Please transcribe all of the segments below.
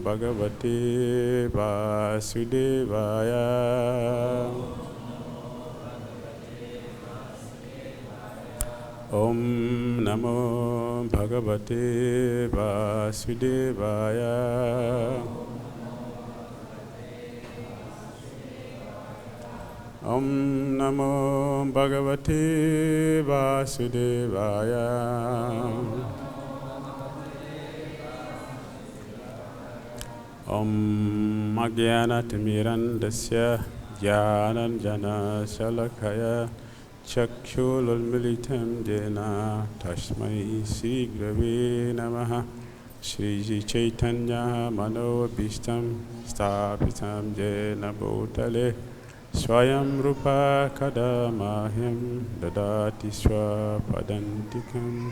Bhagavate Vasudevaya. Om Namo Bhagavate Vasudevaya. Om Namo Bhagavate Vasudevaya. Om Agyanatimirandasya Jnananjana Shalakaya Chakshululmilitam Jena Tasmai Sri Gurave Namaha. Shri Chaitanya Manobhishtam Sthapitam Jena Bhutale Swayam Rupa Kadamahyam Dadati Swapadantikam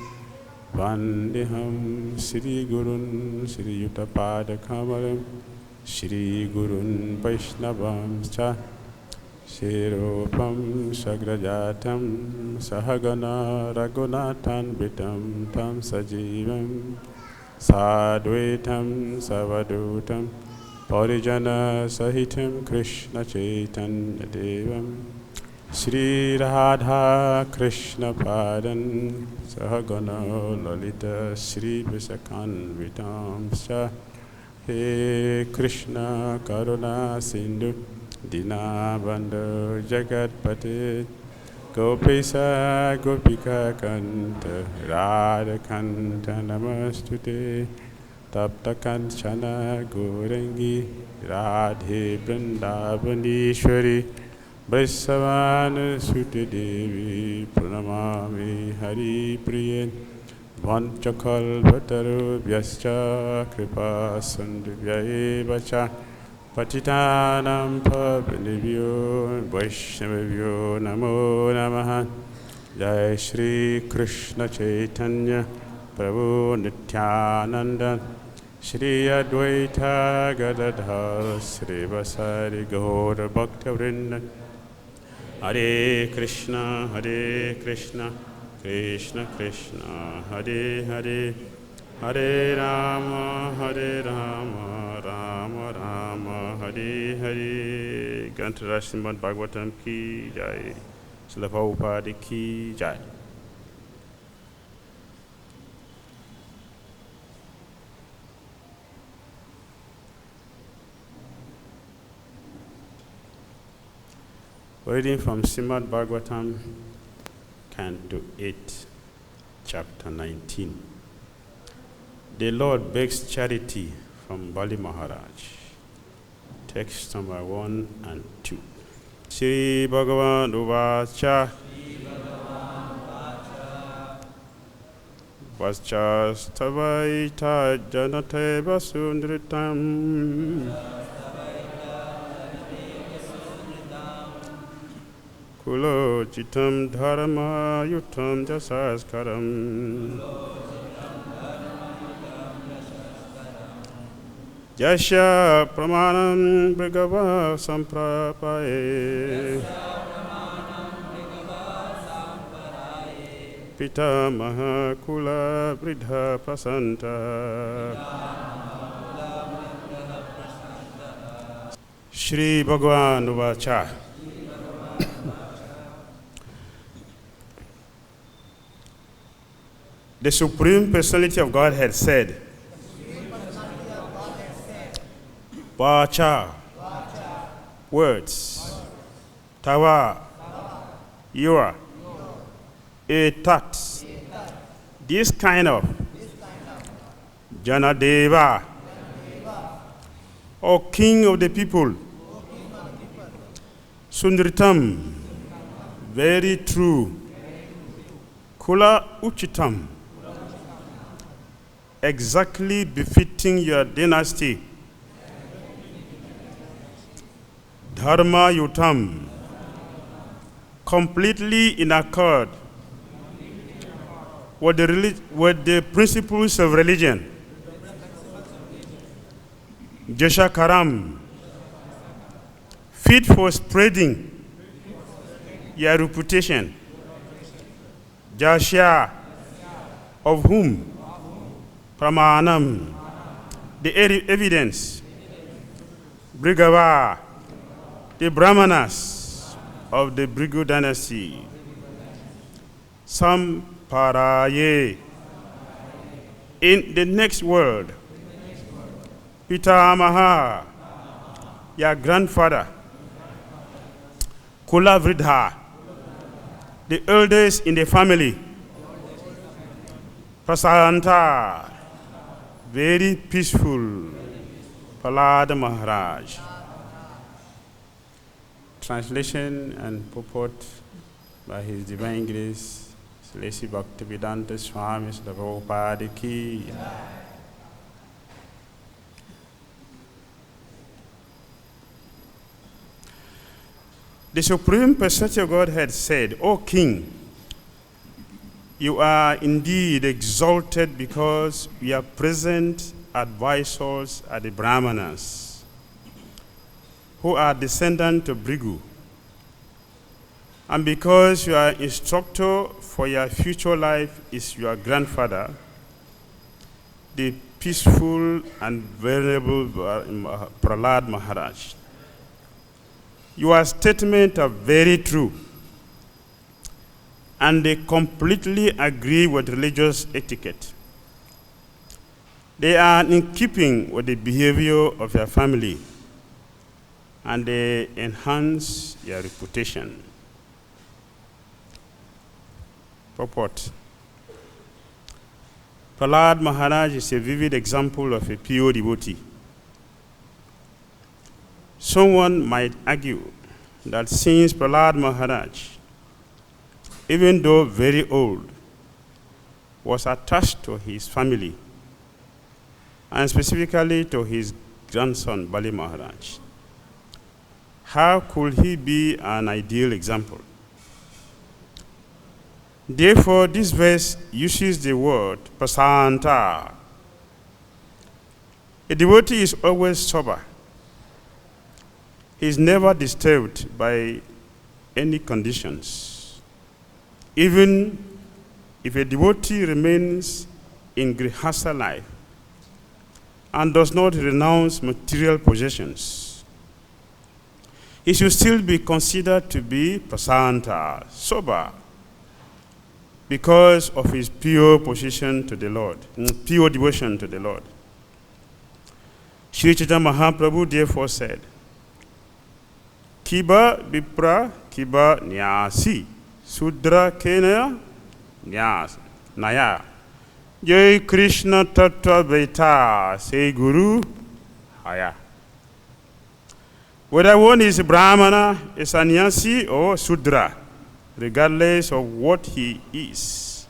Vandeham Sri Gurun Sri Yutapada Kamalam Sri Gurun Vaishnavam Cha Shirupam Sagrajatam Sahagana Raghunathan Vitam Tam Sajivam Sadvaitam Savadutam Parijana Sahitam Krishna Chaitanya Devam Sri Radha Krishna Padan Sahagana Lalita Sri Visakan Vitam Sha He Krishna Karuna Sindhu Dinabandhu Jagatpate Gopisa Gopika Kanta Radha Kanta Namastute Tapta Kanchana Gorangi Radhe Vrindavaneshwari Vaisavana Suti Devi Pranamami Hari Priyan Vanchakalvataru Vyascha Kripa Sandhya Vacha Patitanam Pavanibhyo Vaishnavibhyo Namo Namaha. Jai Shri Krishna Chaitanya Prabhu Nityananda Shri Advaita Gadadhar Sri Vasari Gaura Bhakta Vrinda. Hare Krishna Krishna Krishna Hare Hare Hare Rama Rama Rama Hare Hare. Granted Srimad Bhagavatam ki jai. Srila Prabhupada ki jai. Reading from Srimad Bhagavatam, Canto 8, Chapter 19. The Lord begs charity from Bali Maharaj. Text number 1 and 2. Shri Bhagavan Uvacha Vaschastavaita Janate Vasundritam Kulo Chitam Dharma Yutam Jasaskaram Jasya Pramanam Bhagava Samprapaye Pita Mahakula Vridha Prasanta Shri Bhagavan Uvacha. The Supreme Personality of Godhead said, Vacha, words, Tava, Yura, Etat, this kind of, Janadeva, O King of the people, Sundritam, very true, Kula Uchitam, exactly befitting your dynasty, Dharma Yutam, completely in accord with the principles of religion, Jashakaram, fit for spreading your reputation, Jashya, of whom Pramanam, The evidence. Bhrigava, the Brahmanas of the Bhrigu dynasty. Samparaye. In the next world, Pitamaha, your grandfather, Kulavridha, the eldest in the family, Prasanta, very peaceful, Prahlad Maharaj. Translation and purport by His Divine Grace, Sri Bhaktivedanta Swami Srila Prabhupada Ki. The Supreme Personality of Godhead said, O King, you are indeed exalted because your present advisors are the Brahmanas, who are descendants of Bhrigu, and because your instructor for your future life is your grandfather, the peaceful and venerable Prahlad Maharaj. Your statements are very true, and they completely agree with religious etiquette. They are in keeping with the behavior of your family, and they enhance your reputation. Purport. Prahlad Maharaj is a vivid example of a pure devotee. Someone might argue that since Prahlad Maharaj, even though very old, was attached to his family, and specifically to his grandson Bali Maharaj, how could he be an ideal example? Therefore, this verse uses the word prasanta. A devotee is always sober. He is never disturbed by any conditions. Even if a devotee remains in grihastha life and does not renounce material possessions, he should still be considered to be prasanta, sober, because of his pure position to the Lord, pure devotion to the Lord. Sri Chaitanya Mahaprabhu therefore said, Kiba Vipra Kiba Nyasi Sudra Kena Nyas Naya Jai Krishna Tattva Vaita Say Guru Haya. Whether one is a Brahmana, a sannyasi, or Sudra, regardless of what he is,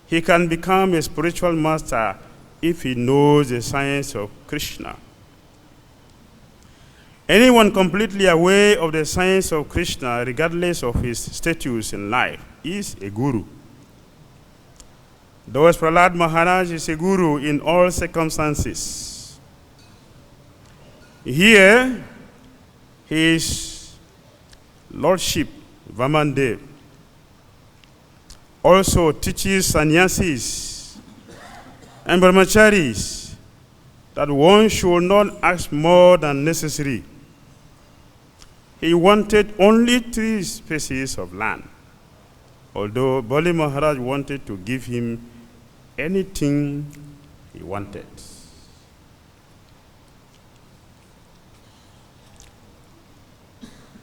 he can become a spiritual master if he knows the science of Krishna. Anyone completely aware of the science of Krishna, regardless of his status in life, is a guru. Thus, Prahlad Maharaj is a guru in all circumstances. Here, his lordship, Vamandev, also teaches sannyasis and brahmacharis that one should not ask more than necessary. He wanted only 3 spaces of land, although Bali Maharaj wanted to give him anything he wanted.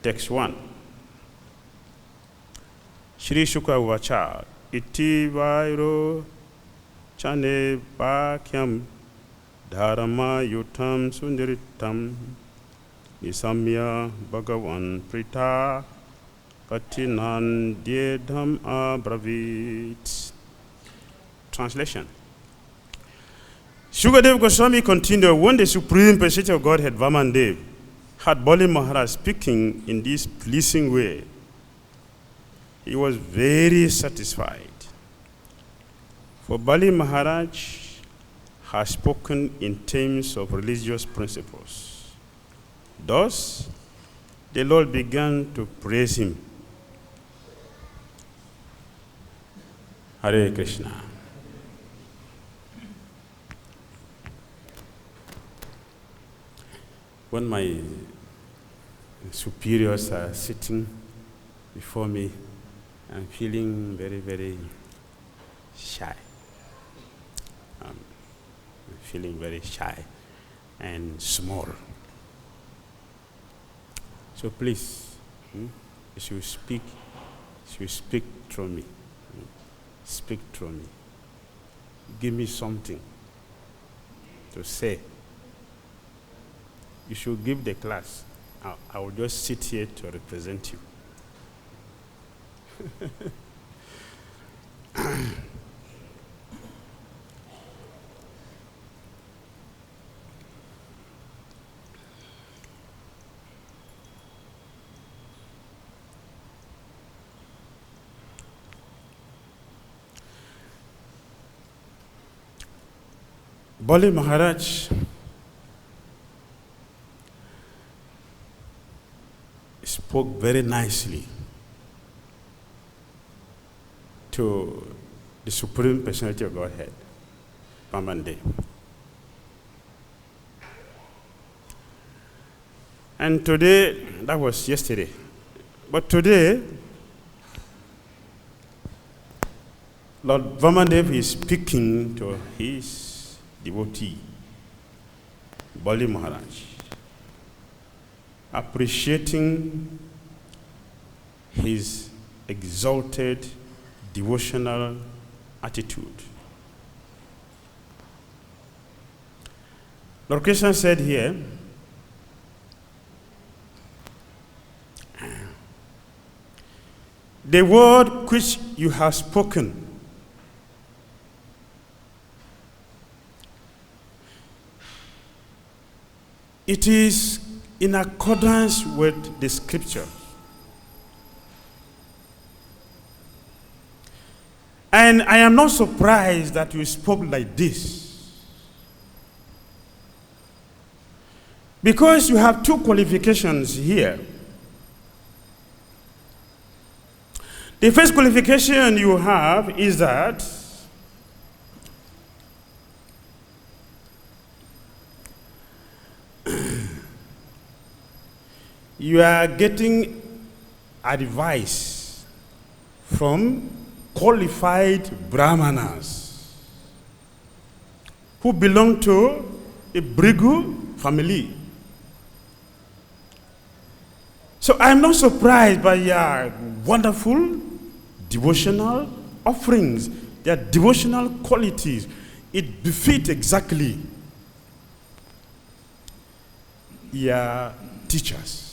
Text 1. Shri Shukra Vacha Iti Vairo Chane Bhakyam Dharma Yutam Sundaritam Nisamya Bhagavan Prita Patinan Dyedham Abravit. Translation. Shukadev Goswami continued, when the Supreme Personality of Godhead Vamandev had Bali Maharaj speaking in this pleasing way, he was very satisfied. For Bali Maharaj has spoken in terms of religious principles. Thus, the Lord began to praise him. Hare Krishna. when my superiors are sitting before me, I'm feeling very, very shy. I'm feeling very shy and small. So please, as you speak through me. Speak through me. Give me something to say. You should give the class. I will just sit here to represent you. Bali Maharaj spoke very nicely to the Supreme Personality of Godhead, Vamande. And today, that was yesterday, but today, Lord Vamadev is speaking to his devotee, Bali Maharaj, appreciating his exalted devotional attitude. Lord Krishna said here, the word which you have spoken it is in accordance with the scripture. And I am not surprised that you spoke like this. Because you have two qualifications here. The first qualification you have is that you are getting advice from qualified brahmanas who belong to a Brigu family. So I'm not surprised by your wonderful devotional offerings, their devotional qualities. It befits exactly your teachers.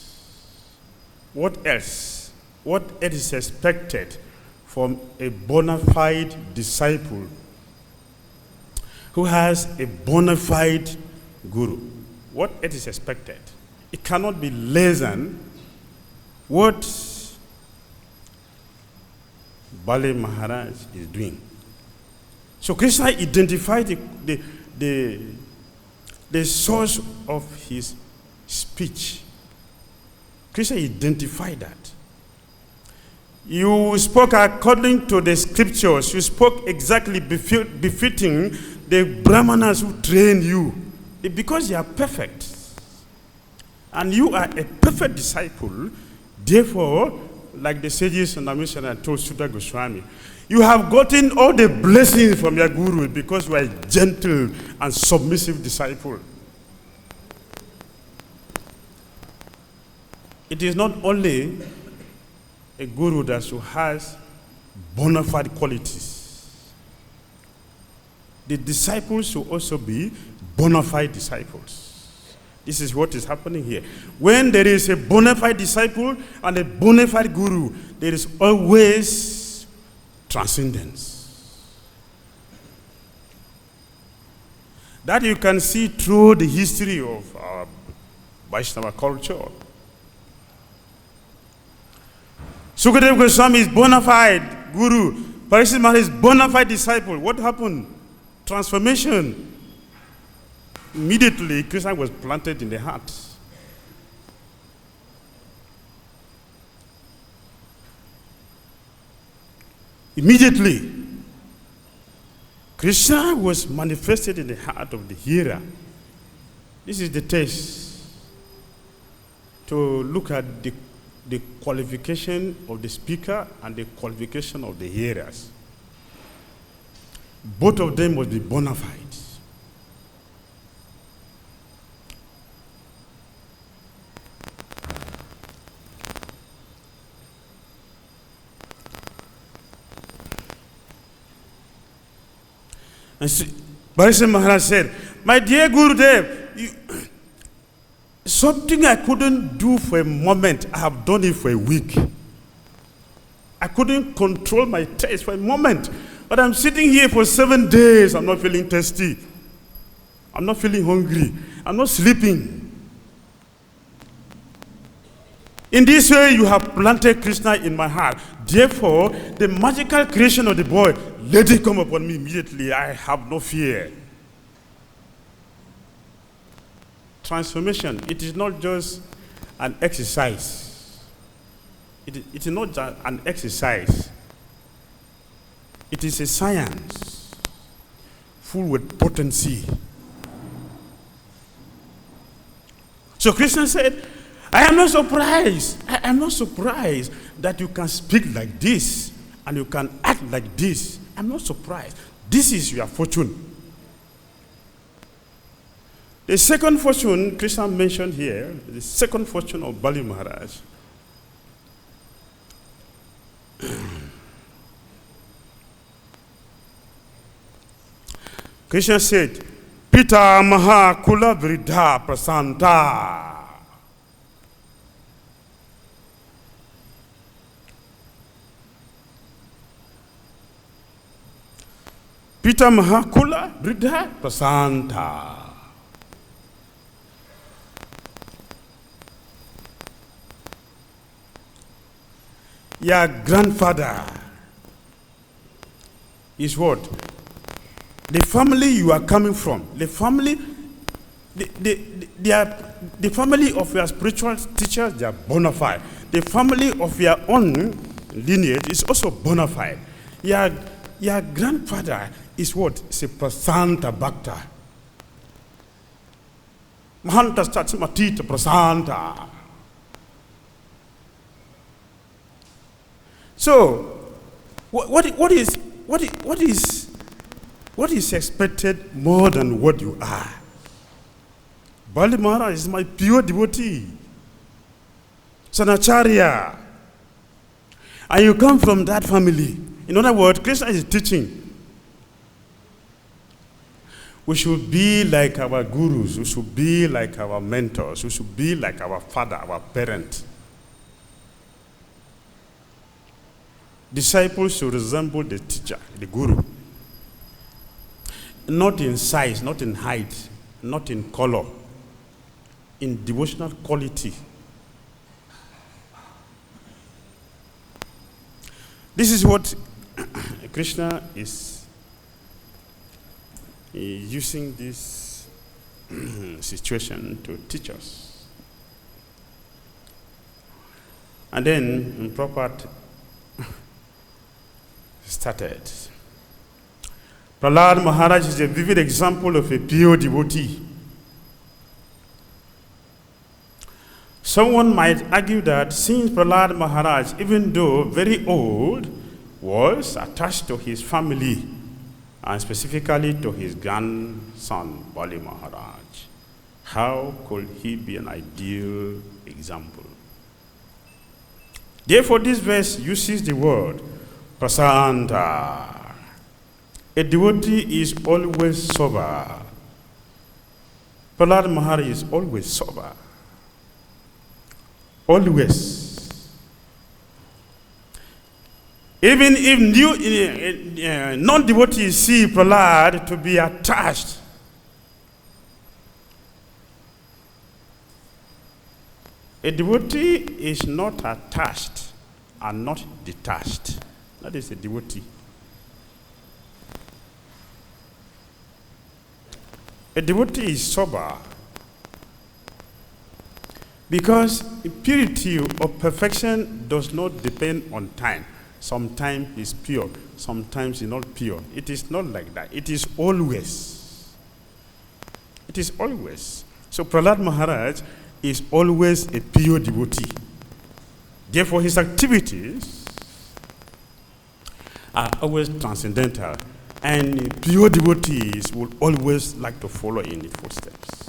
What else? What else is expected from a bona fide disciple who has a bona fide guru? What else is expected? It cannot be less than what Bali Maharaj is doing. So Krishna identified the source of his speech. Krishna identified that. You spoke according to the scriptures. You spoke exactly befitting the brahmanas who trained you. Because you are perfect. And you are a perfect disciple. Therefore, like the sages and Amishan told Sudha Goswami, you have gotten all the blessings from your guru because you are a gentle and submissive disciple. It is not only a guru that has bona fide qualities. The disciples should also be bona fide disciples. This is what is happening here. When there is a bona fide disciple and a bona fide guru, there is always transcendence. That you can see through the history of our Vaishnava culture. Sukadeva Goswami is bona fide guru. Parikshit Maharaj is bona fide disciple. What happened? Transformation. Immediately, Krishna was planted in the heart. Immediately, Krishna was manifested in the heart of the hearer. This is the test. to look at the qualification of the speaker and the qualification of the hearers. Both of them must be bona fide. And Bharati Maharaj said, my dear Gurudev, something I couldn't do for a moment, I have done it for a week. I couldn't control my taste for a moment. But I'm sitting here for 7 days. I'm not feeling thirsty. I'm not feeling hungry. I'm not sleeping. In this way, you have planted Krishna in my heart. Therefore, the magical creation of the boy, let it come upon me immediately. I have no fear. Transformation, it is not just an exercise. It is not just an exercise. It is a science full with potency. So Krishna said, I am not surprised. I am not surprised that you can speak like this and you can act like this. I'm not surprised. This is your fortune. The second fortune Krishna mentioned here, the second fortune of Bali Maharaj. Krishna said, Pita Maha Kula Vridha Prasanta. Pita Maha Kula Vridha Prasanta. Your grandfather is what? The family you are coming from, the family, the family of your spiritual teachers, they are bona fide. The family of your own lineage is also bona fide. Your grandfather is what? It's a prasanta bhakta. Mahanta Statsimatita prasanta. So, what is expected more than what you are? Bali Maharaj is my pure devotee, Sanacharya, and you come from that family. In other words, Krishna is teaching. We should be like our gurus. We should be like our mentors. We should be like our father, our parent. Disciples should resemble the teacher, the guru. Not in size, not in height, not in color, in devotional quality. This is what Krishna is using this situation to teach us. And then Prabhupada started. Prahlad Maharaj is a vivid example of a pure devotee. Someone might argue that since Prahlad Maharaj, even though very old, was attached to his family, and specifically to his grandson, Bali Maharaj, how could he be an ideal example? Therefore, this verse uses the word prasanta. A devotee is always sober. Prahlad Maharaj is always sober. Always. Even if non-devotees see Prahlad to be attached, a devotee is not attached and not detached. That is a devotee. A devotee is sober because purity or perfection does not depend on time. Sometimes it's pure, sometimes it's not pure. It is not like that. It is always. It is always. So Prahlad Maharaj is always a pure devotee. Therefore, his activities are always transcendental, and pure devotees will always like to follow in his footsteps.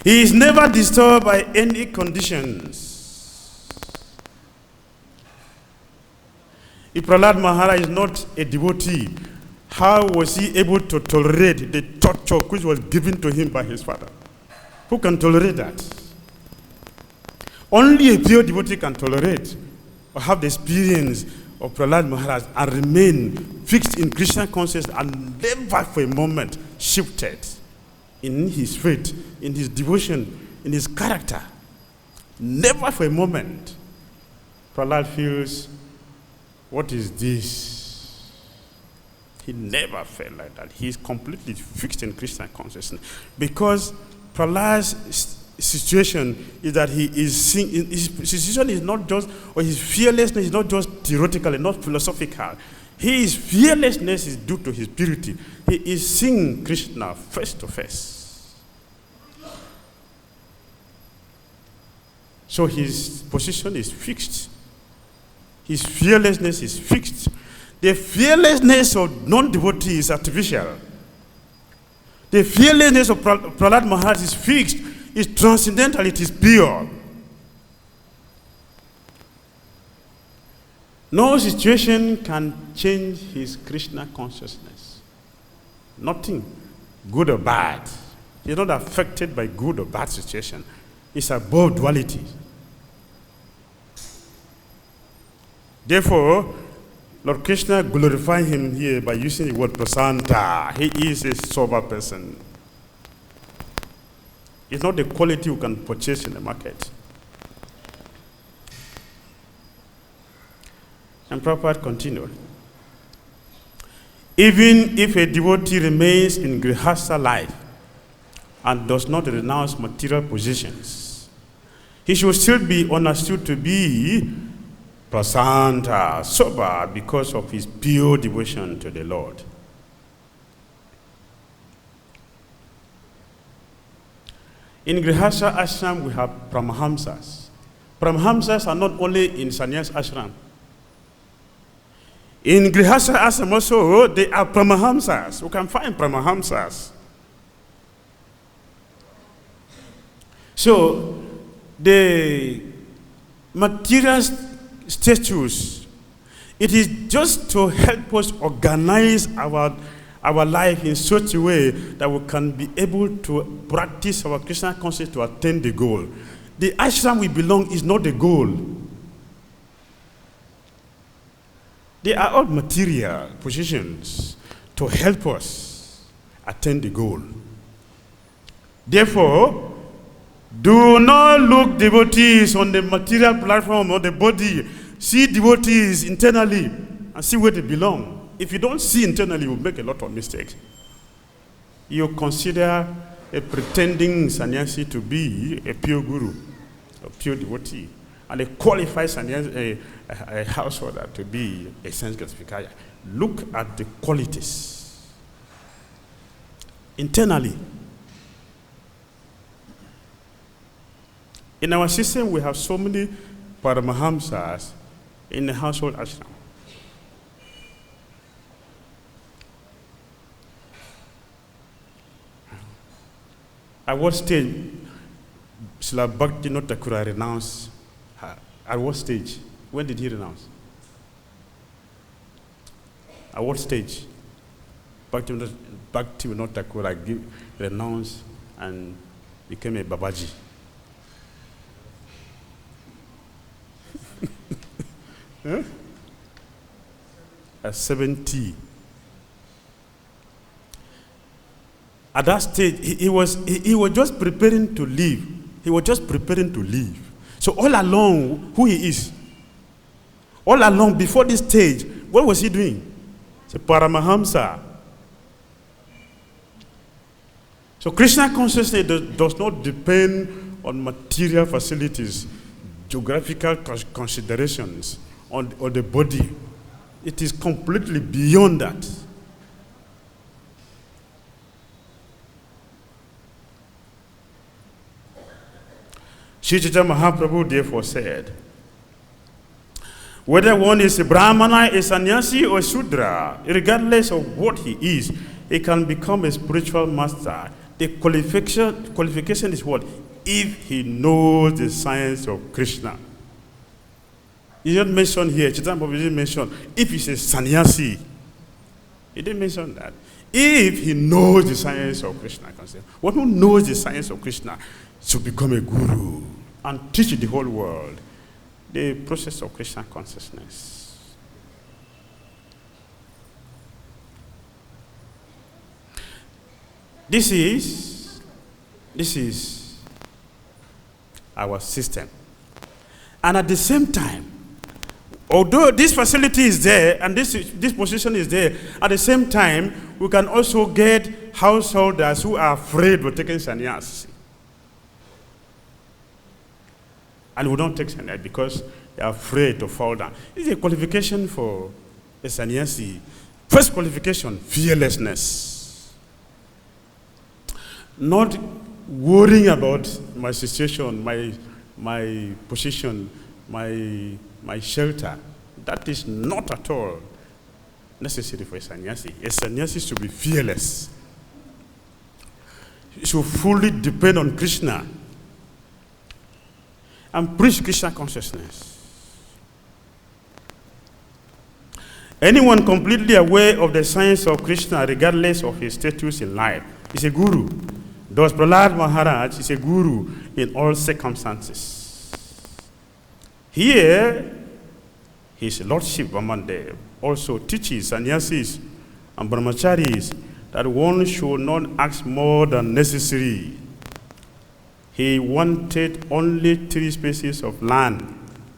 He is never disturbed by any conditions. If Prahlad Maharaj is not a devotee, how was he able to tolerate the torture which was given to him by his father? Who can tolerate that? Only a pure devotee can tolerate or have the experience of Prahlad Maharaj and remain fixed in Krishna consciousness and never for a moment shifted in his faith, in his devotion, in his character. Never for a moment Prahlad feels, what is this? He never felt like that. He is completely fixed in Krishna consciousness. Because Prahlad's situation is that he is seeing, his situation is not just, or his fearlessness is not just theoretical and not philosophical. His fearlessness is due to his purity. He is seeing Krishna face to face. So his position is fixed. His fearlessness is fixed. The fearlessness of non-devotee is artificial. The fearlessness of Prahlad Maharaj is fixed, is transcendental, it is pure. No situation can change his Krishna consciousness. Nothing, good or bad. He's not affected by good or bad situation. It's above duality. Therefore, Lord Krishna glorified him here by using the word prasanta. He is a sober person. It's not the quality you can purchase in the market. And Prabhupada continued. Even if a devotee remains in grihastha life and does not renounce material possessions, he should still be understood to be prasanta, sober, because of his pure devotion to the Lord. In Grihastha ashram, we have Paramahamsas. Paramahamsas are not only in Sannyas ashram. In Grihastha ashram also, they are Paramahamsas. We can find Paramahamsas. So, the material statues, it is just to help us organize our life in such a way that we can be able to practice our Krishna consciousness to attain the goal. The ashram we belong is not the goal. They are all material positions to help us attain the goal. Therefore, do not look devotees on the material platform or the body. See devotees internally and see where they belong. If you don't see internally, you'll make a lot of mistakes. You consider a pretending sannyasi to be a pure guru, a pure devotee, and a qualified sannyasi, a householder to be a sense gratifier. Look at the qualities internally. In our system, we have so many Paramahamsas in the household ashram. At what stage Srila Bhakti-Vinod Thakur renounced her? At what stage? When did he renounce? At what stage Bhakti-Vinod Thakur renounced and became a Babaji? Huh? At 70. At that stage, he was just preparing to leave. He was just preparing to leave. So all along, who he is, all along before this stage, what was he doing? It's a Paramahamsa. So Krishna consciousness does not depend on material facilities, geographical considerations, on the body. It is completely beyond that. Sri Chaitanya Mahaprabhu therefore said, whether one is a Brahmana, a sannyasi, or a Shudra, regardless of what he is, he can become a spiritual master. The qualification is what? If he knows the science of Krishna. He didn't mention here, Chaitanya Mahaprabhu didn't mention, if he's a sannyasi. He didn't mention that. If he knows the science of Krishna, one who knows the science of Krishna should become a guru and teach the whole world the process of Krishna consciousness. This is our system. And at the same time, although this facility is there and this position is there, at the same time, we can also get householders who are afraid of taking sannyas. And we don't take sannyas because they are afraid to fall down. It's a qualification for a sannyasi. First qualification, fearlessness. Not worrying about my situation, my position, my shelter. That is not at all necessary for a sannyasi. A sannyasi should be fearless. He should fully depend on Krishna and preach Krishna consciousness. Anyone completely aware of the science of Krishna, regardless of his status in life, is a guru. Thus, Prahlad Maharaj is a guru in all circumstances. Here, His Lordship Vamandev also teaches sannyasis and brahmacharis that one should not ask more than necessary. He wanted only 3 spaces of land,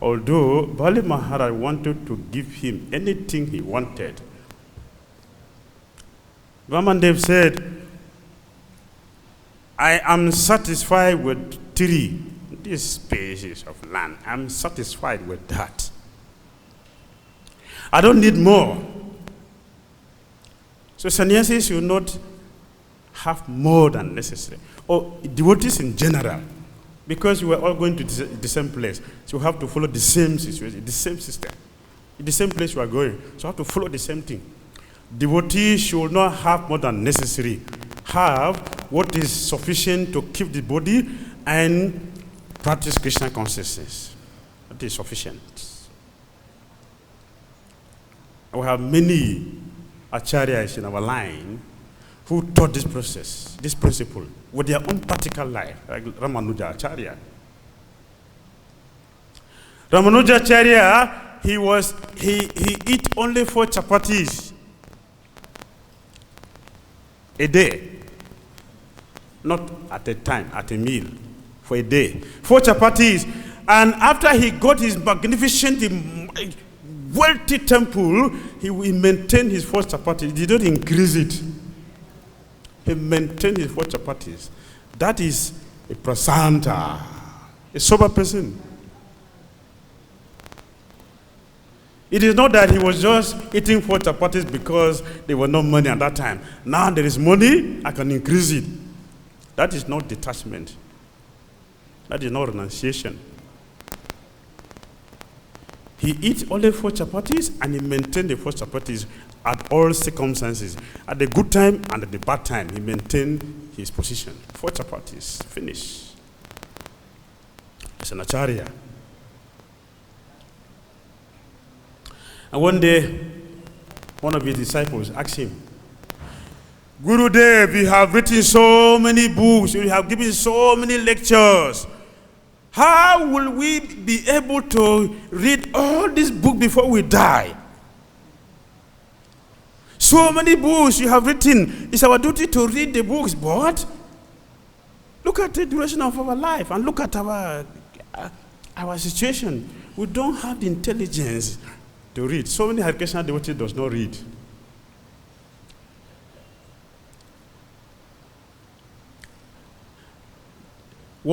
although Bali Maharaj wanted to give him anything he wanted. Vamandev said, I am satisfied with 3 these spaces of land. I'm satisfied with that. I don't need more. So sannyasis should not have more than necessary. Or devotees in general, because we are all going to the same place. So we have to follow the same situation, the same system. In the same place we are going. So we have to follow the same thing. Devotees should not have more than necessary. Have what is sufficient to keep the body and practice Krishna consciousness. That is sufficient. We have many acharyas in our line who taught this process, this principle, with their own practical life, like Ramanuja Acharya. Ramanuja Acharya, he eat only 4 chapatis a day. Not at a time, at a meal, for a day. 4 chapatis. And after he got his magnificent, wealthy temple, he maintained his 4 chapatis. He did not increase it. He maintained his 4 chapatis. That is a prasanta, a sober person. It is not that he was just eating 4 chapatis because there was no money at that time. Now there is money, I can increase it. That is not detachment. That is not renunciation. He eats only 4 chapatis and he maintained the 4 chapatis at all circumstances. At the good time and at the bad time, he maintained his position. 4 chapatis, finish. It's an acharya. And one day, one of his disciples asked him, Gurudev, you have written so many books, you have given so many lectures. How will we be able to read all these books before we die? So many books you have written. It's our duty to read the books, but look at the duration of our life and look at our situation. We don't have the intelligence to read. So many Hare Krishna devotees does not read. %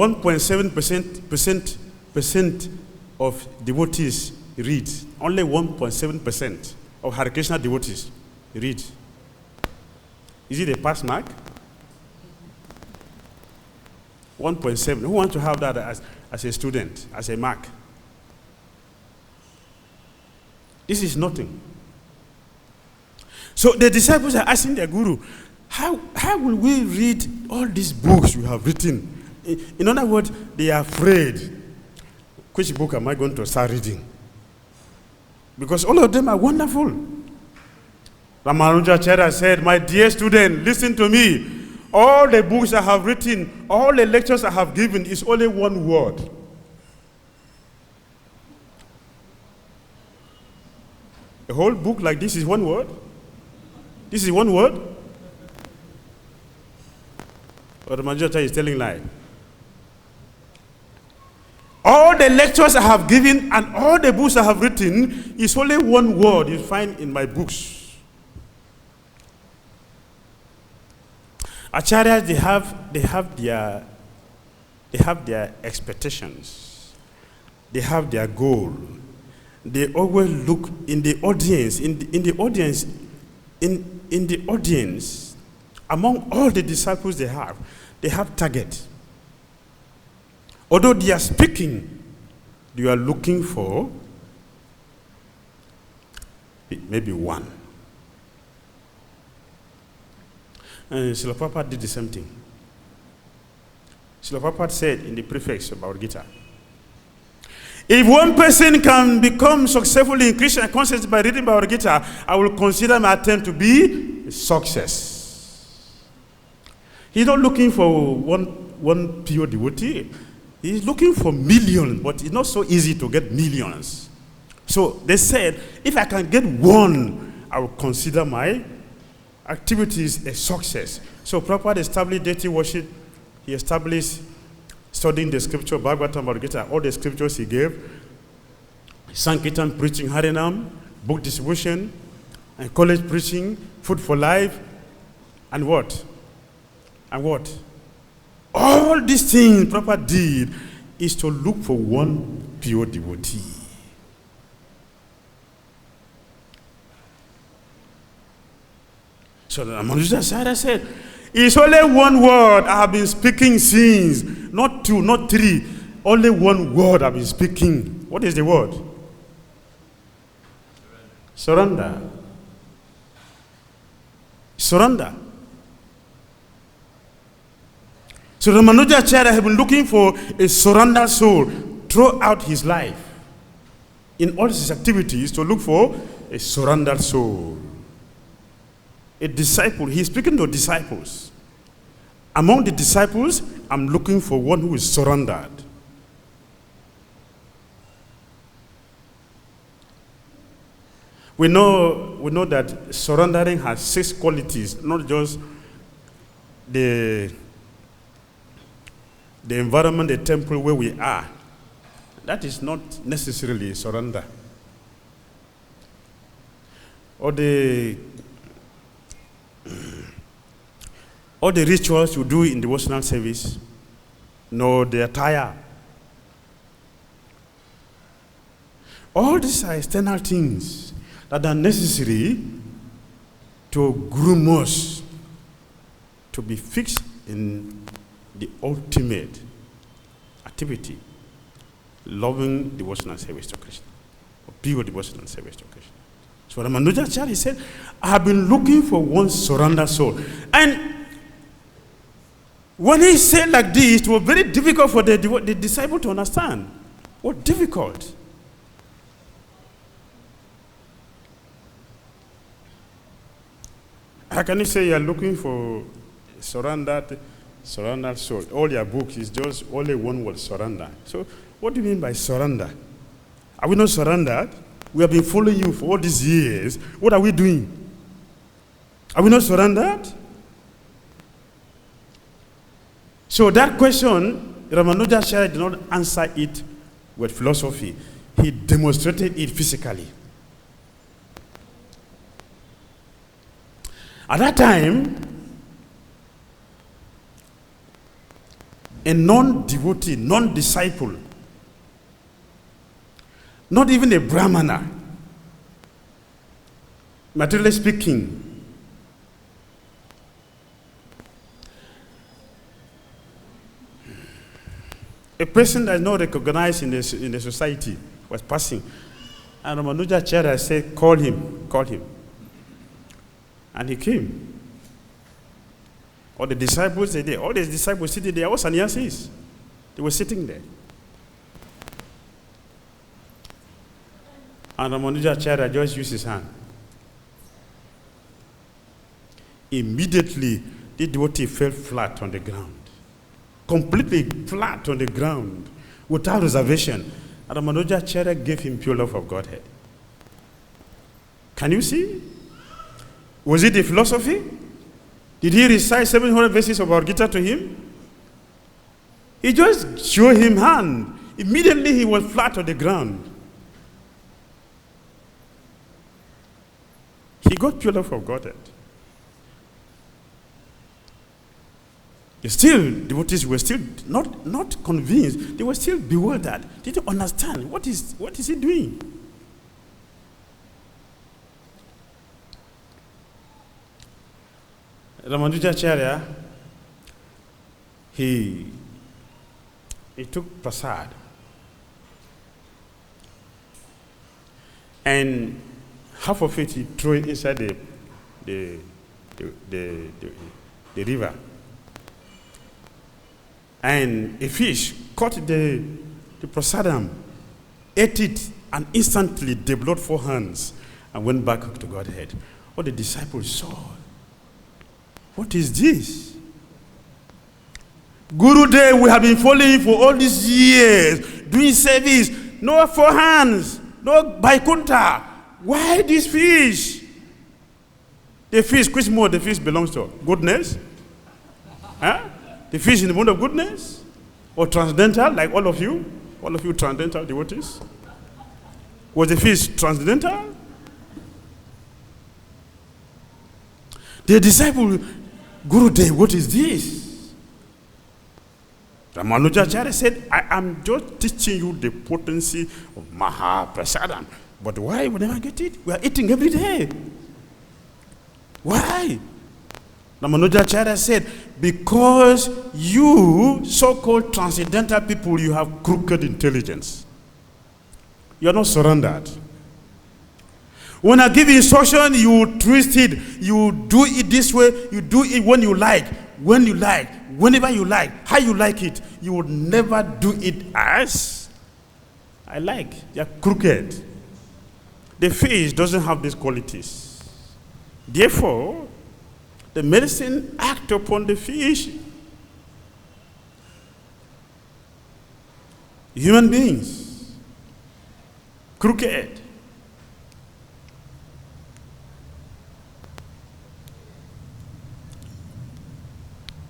of devotees read. Only 1.7% of Hare Krishna devotees read. Is it a pass mark? 1.7. Who wants to have that as a student, as a mark? This is nothing. So the disciples are asking their guru, how will we read all these books you have written? In other words, they are afraid. Which book am I going to start reading? Because all of them are wonderful. Ramanujacharya said, my dear student, listen to me. All the books I have written, all the lectures I have given is only one word. A whole book like this is one word? This is one word? Or Ramanujacharya is telling lie. All the lectures I have given and all the books I have written is only one word you find in my books. Acharyas, they have their expectations. They have their goal. They always look in the audience, in the audience, among all the disciples they have target. Although they are speaking, they are looking for maybe one. And Srila Prabhupada did the same thing. Srila Prabhupada said in the prefix of Bhagavad-Gita, if one person can become successful in Krishna consciousness by reading Bhagavad-Gita, I will consider my attempt to be a success. He's not looking for one pure devotee. He's looking for millions, but it's not so easy to get millions. So they said, if I can get one, I will consider my activities a success. So Prabhupada established deity worship. He established studying the scripture, Bhagavatam, Bhagavad-Gita, all the scriptures he gave. Sankirtan preaching, Harinam, book distribution, and college preaching, food for life, and what? And what? All these things Prabhupada did is to look for one pure devotee. So the Ramanujacharya said, it's only one word I have been speaking since, not two, not three. Only one word I've been speaking. What is the word? Surrender. Surrender. So Ramanujacharya has been looking for a surrendered soul throughout his life. In all his activities, to look for a surrendered soul. A disciple, he's speaking to disciples. Among the disciples, I'm looking for one who is surrendered. We know that surrendering has 6 qualities, not just the environment, the temple where we are. That is not necessarily surrender. Or the rituals you do in devotional service, no, the attire. All these are external things that are necessary to groom us to be fixed in the ultimate activity, loving devotional service to Krishna, or pure devotional service to Krishna. So Ramanujacharya said, I have been looking for one surrendered soul. And when he said like this, it was very difficult for the disciple to understand. What difficult? How can you say you are looking for surrendered soul? All your books is just only one word, surrender. So what do you mean by surrender? Are we not surrendered? We have been following you for all these years. What are we doing? Are we not surrendered? So that question, Ramanujacharya did not answer it with philosophy. He demonstrated it physically. At that time, a non-devotee, non-disciple, not even a brahmana, materially speaking, A person that is not recognized in the society was passing. And Ramanujacharya said, call him. And he came. All the disciples, all the disciples sitting there, all sannyasis. They were sitting there. And Ramanujacharya just used his hand. Immediately, the devotee fell flat on the ground. Completely flat on the ground, without reservation. And Ramanujacharya gave him pure love of Godhead. Can you see? Was it a philosophy? Did he recite 700 verses of Bhagavad-Gita to him? He just showed him hand. Immediately he was flat on the ground. He got pure love of Godhead. Devotees were still not convinced. They were still bewildered. They didn't understand. What is he doing? Ramanujacharya, he took prasad. And half of it he threw it inside the river. And a fish caught the prasadam, ate it, and instantly developed 4 hands and went back to Godhead. All the disciples saw. What is this? Guru Dev, we have been following for all these years, doing service, no 4 hands, no Vaikuntha. Why this fish? The fish, which mode the fish belongs to? Goodness? Huh? The fish in the mode of goodness? Or transcendental, like all of you transcendental devotees? Was the fish transcendental? The disciple, Guru Dev, what is this? Ramanujacharya said, I am just teaching you the potency of Mahaprasadam. But why we never get it? We are eating every day. Why? Ramanujacharya said, because you, so-called transcendental people, you have crooked intelligence. You are not surrendered. When I give instruction, you twist it. You do it this way. You do it when you like, whenever you like, how you like it. You would never do it as I like. You are crooked. The fish doesn't have these qualities. Therefore, the medicine acts upon the fish. Human beings, crooked.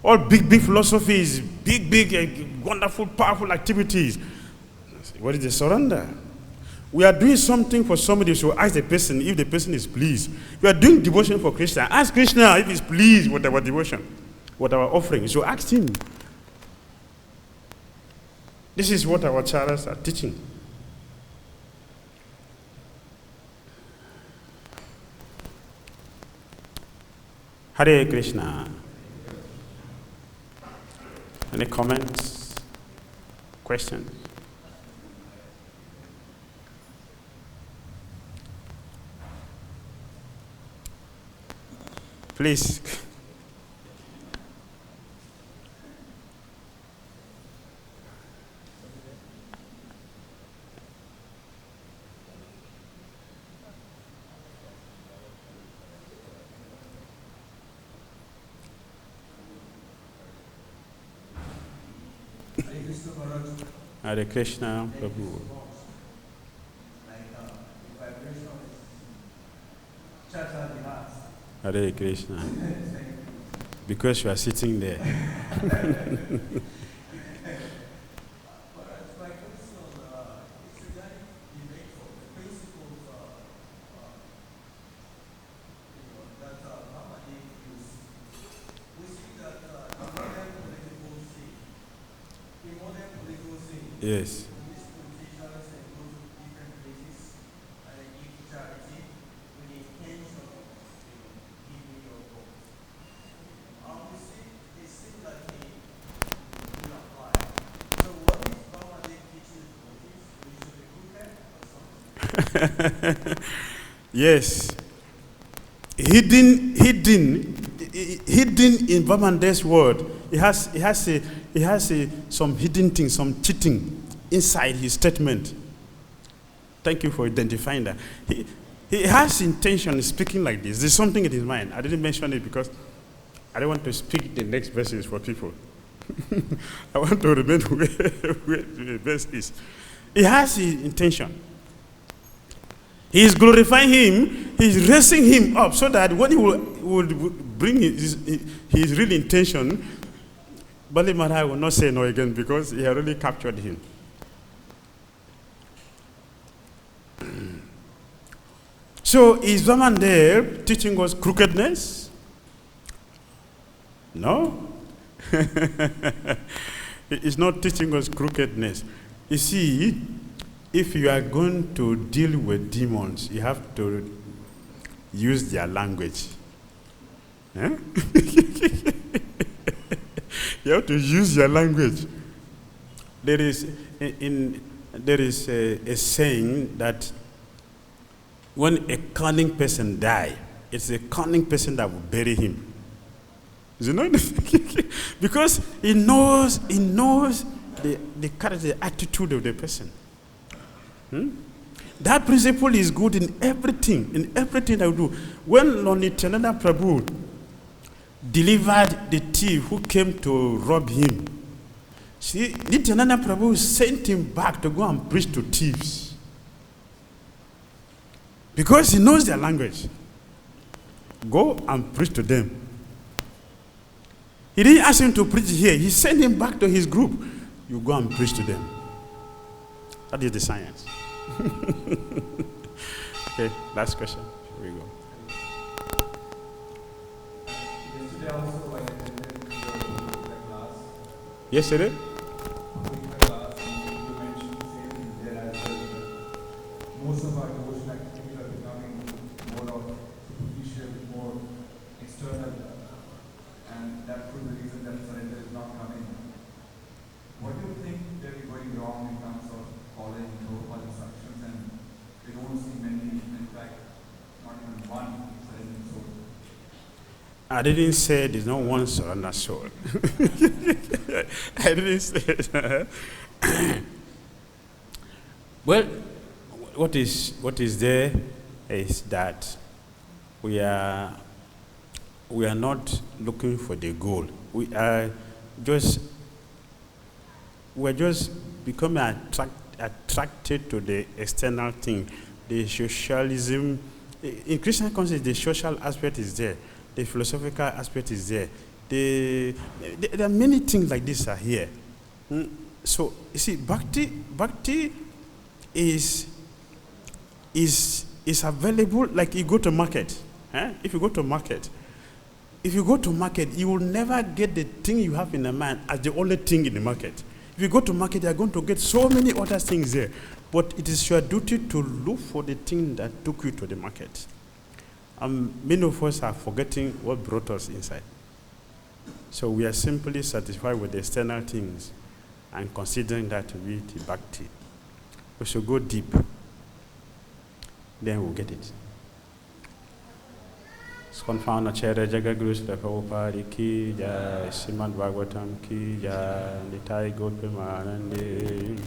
All big philosophies, big, wonderful, powerful activities. What is the surrender? We are doing something for somebody, so ask the person if the person is pleased. We are doing devotion for Krishna. Ask Krishna if he's pleased with our devotion, with our offering. So ask him. This is what our acharyas are teaching. Hare Krishna. Any comments? Questions? Please. Hare Krishna, Prabhu. Hare Krishna. Because you are sitting there. Yes. Yes. Hidden in Vamande's word. He has some hidden things, some cheating inside his statement. Thank you for identifying that. He has intention in speaking like this. There's something in his mind. I didn't mention it because I don't want to speak the next verses for people. I want to remain where the verse is. He has his intention. He is glorifying him. He is raising him up so that when he would bring his real intention, Bali Maharaj will not say no again because he had already captured him. So is Vaman there teaching us crookedness? No. It's not teaching us crookedness. You see, if you are going to deal with demons, you have to use their language. Huh? You have to use your language. There is a saying that when a cunning person dies, it's a cunning person that will bury him. You know? Because he knows the character, the attitude of the person. That principle is good in everything that we do. When Nityananda Prabhu delivered the thief who came to rob him, see, Nityananda Prabhu sent him back to go and preach to thieves. Because he knows their language. Go and preach to them. He didn't ask him to preach here. He sent him back to his group. You go and preach to them. That is the science. Okay, last question. Here we go. Yesterday also I attended your class. Yesterday? Class, you mentioned the same thing there as well. Most of our devotional activities are becoming more of superficial, more external, and that could be the reason that surrender is not coming. What do you think that is going wrong in terms of following Prabhupada's instructions, and we don't see many, in fact, not even one surrendering soul? I didn't say there's no one surrender soul. I didn't say that. Well, what is there is that we are not looking for the goal. We're just becoming attracted to the external thing, the socialism. In Christian consciousness, the social aspect is there, the philosophical aspect is there. There are many things like this are here. So you see, bhakti is available. Like you go to market. If you go to market, you will never get the thing you have in the mind as the only thing in the market. If you go to market, you are going to get so many other things there. But it is your duty to look for the thing that took you to the market. Many of us are forgetting what brought us inside. So we are simply satisfied with the external things and considering that to be the bhakti. We should go deep. Then we'll get it. ISKCON founder Acharya Jagaguru Srila Prabhupada ki jai, Srimad Bhagavatam ki jai, Nitai Gopal Maharaj.